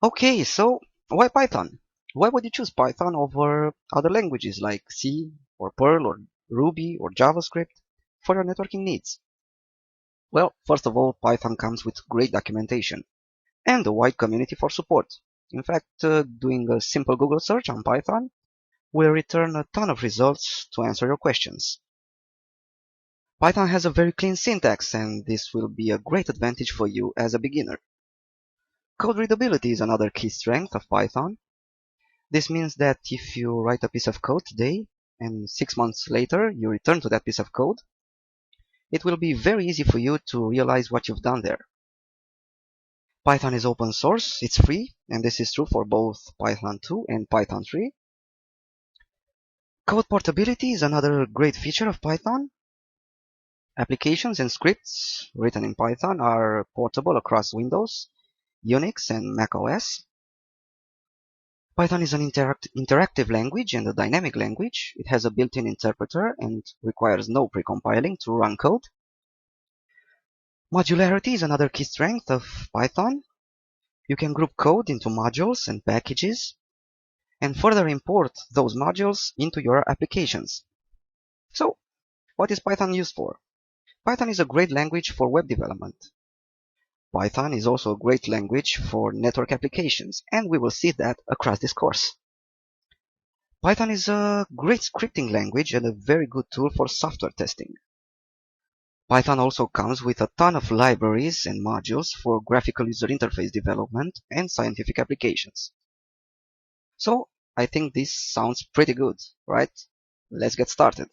Okay, so why Python? Why would you choose Python over other languages like C or Perl or Ruby or JavaScript for your networking needs? Well, first of all, Python comes with great documentation and a wide community for support. In fact, doing a simple Google search on Python will return a ton of results to answer your questions. Python has a very clean syntax, and this will be a great advantage for you as a beginner. Code readability is another key strength of Python. This means that if you write a piece of code today and 6 months later you return to that piece of code, it will be very easy for you to realize what you've done there. Python is open source, it's free, and this is true for both Python 2 and Python 3. Code portability is another great feature of Python. Applications and scripts written in Python are portable across Windows, Unix, and Mac OS. Python is an interactive language and a dynamic language. It has a built-in interpreter and requires no pre-compiling to run code. Modularity is another key strength of Python. You can group code into modules and packages and further import those modules into your applications. So, what is Python used for? Python is a great language for web development. Python is also a great language for network applications, and we will see that across this course. Python is a great scripting language and a very good tool for software testing. Python also comes with a ton of libraries and modules for graphical user interface development and scientific applications. So, I think this sounds pretty good, right? Let's get started.